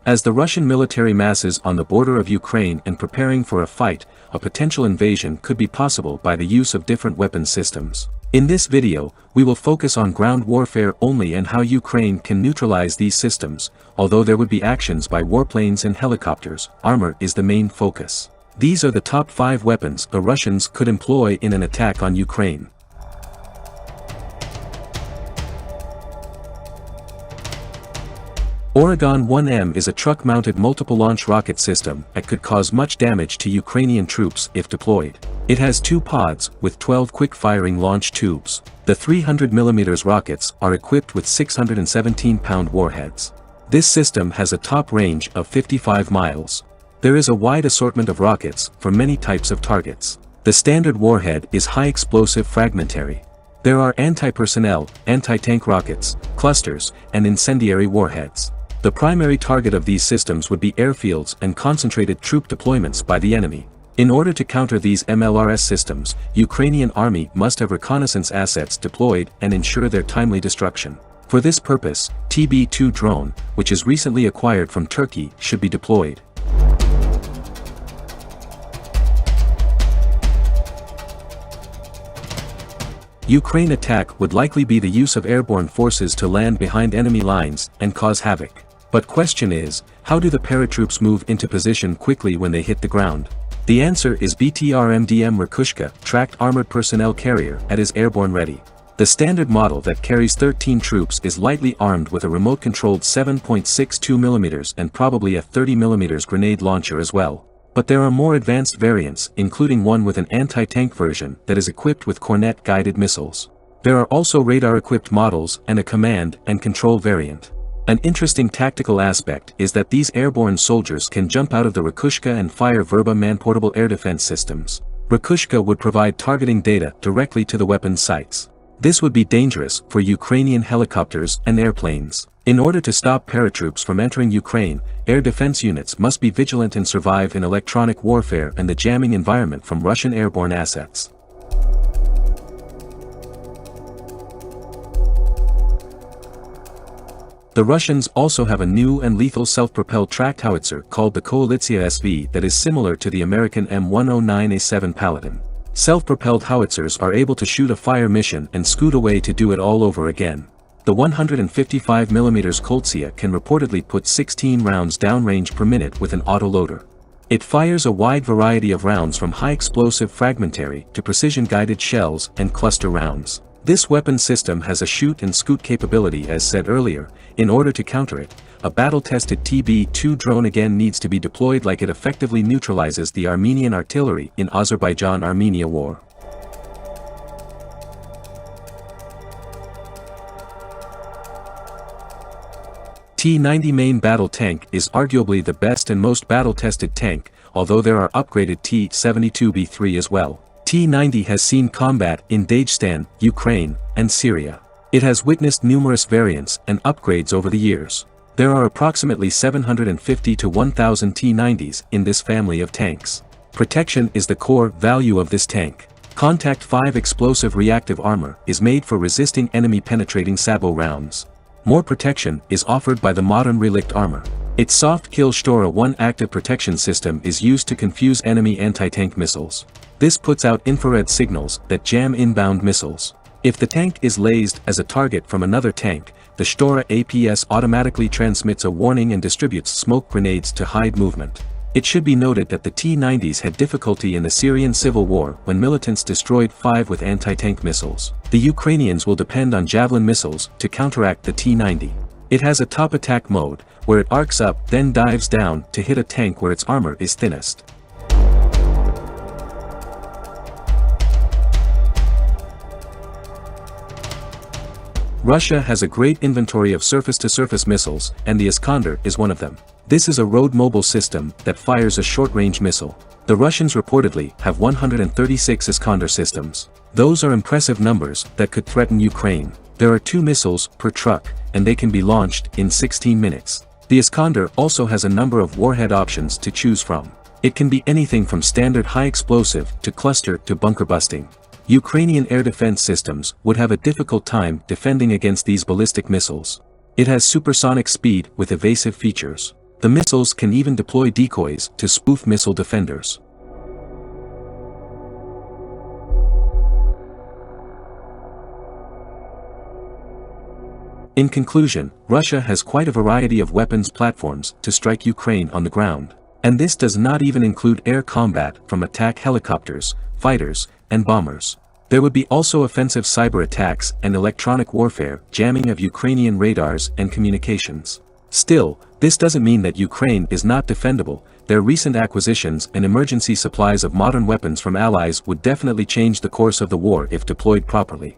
As the Russian military masses on the border of Ukraine and preparing for a fight, a potential invasion could be possible by the use of different weapon systems. In this video, we will focus on ground warfare only and how Ukraine can neutralize these systems. Although there would be actions by warplanes and helicopters, armor is the main focus. These are the top 5 weapons the Russians could employ in an attack on Ukraine. Oregon 1M is a truck-mounted multiple-launch rocket system that could cause much damage to Ukrainian troops if deployed. It has 2 pods with 12 quick-firing launch tubes. The 300mm rockets are equipped with 617-pound warheads. This system has a top range of 55 miles. There is a wide assortment of rockets for many types of targets. The standard warhead is high-explosive fragmentary. There are anti-personnel, anti-tank rockets, clusters, and incendiary warheads. The primary target of these systems would be airfields and concentrated troop deployments by the enemy. In order to counter these MLRS systems, Ukrainian army must have reconnaissance assets deployed and ensure their timely destruction. For this purpose, TB2 drone, which is recently acquired from Turkey, should be deployed. Ukraine attack would likely be the use of airborne forces to land behind enemy lines and cause havoc. But question is, how do the paratroops move into position quickly when they hit the ground? The answer is BTRMDM Rakushka, tracked armored personnel carrier, that is airborne ready. The standard model that carries 13 troops is lightly armed with a remote-controlled 7.62mm and probably a 30mm grenade launcher as well. But there are more advanced variants, including one with an anti-tank version that is equipped with Cornet-guided missiles. There are also radar-equipped models and a command and control variant. An interesting tactical aspect is that these airborne soldiers can jump out of the Rakushka and fire Verba man-portable air defense systems. Rakushka would provide targeting data directly to the weapon sites. This would be dangerous for Ukrainian helicopters and airplanes. In order to stop paratroops from entering Ukraine, air defense units must be vigilant and survive in electronic warfare and the jamming environment from Russian airborne assets. The Russians also have a new and lethal self-propelled tracked howitzer called the Koalitsia SV that is similar to the American M109A7 Paladin. Self-propelled howitzers are able to shoot a fire mission and scoot away to do it all over again. The 155mm Koalitsia can reportedly put 16 rounds downrange per minute with an autoloader. It fires a wide variety of rounds from high-explosive fragmentary to precision-guided shells and cluster rounds. This weapon system has a shoot and scoot capability as said earlier. In order to counter it, a battle-tested TB2 drone again needs to be deployed like it effectively neutralizes the Armenian artillery in Azerbaijan-Armenia war. T-90 main battle tank is arguably the best and most battle-tested tank, although there are upgraded T-72B3 as well. T-90 has seen combat in Dagestan, Ukraine, and Syria. It has witnessed numerous variants and upgrades over the years. There are approximately 750 to 1,000 T-90s in this family of tanks. Protection is the core value of this tank. Contact 5 explosive reactive armor is made for resisting enemy penetrating sabot rounds. More protection is offered by the modern relict armor. Its soft kill Stora 1 active protection system is used to confuse enemy anti-tank missiles. This puts out infrared signals that jam inbound missiles. If the tank is lased as a target from another tank, the Stora APS automatically transmits a warning and distributes smoke grenades to hide movement. It should be noted that the T-90s had difficulty in the Syrian civil war when militants destroyed 5 with anti-tank missiles. The Ukrainians will depend on Javelin missiles to counteract the T-90. It has a top attack mode, where it arcs up then dives down to hit a tank where its armor is thinnest. Russia has a great inventory of surface-to-surface missiles, and the Iskander is one of them. This is a road-mobile system that fires a short-range missile. The Russians reportedly have 136 Iskander systems. Those are impressive numbers that could threaten Ukraine. There are 2 missiles per truck, and they can be launched in 16 minutes. The Iskander also has a number of warhead options to choose from. It can be anything from standard high-explosive to cluster to bunker busting. Ukrainian air defense systems would have a difficult time defending against these ballistic missiles. It has supersonic speed with evasive features. The missiles can even deploy decoys to spoof missile defenders. In conclusion, Russia has quite a variety of weapons platforms to strike Ukraine on the ground. And this does not even include air combat from attack helicopters, fighters, and bombers. There would be also offensive cyber attacks and electronic warfare, jamming of Ukrainian radars and communications. Still, this doesn't mean that Ukraine is not defendable. Their recent acquisitions and emergency supplies of modern weapons from allies would definitely change the course of the war if deployed properly.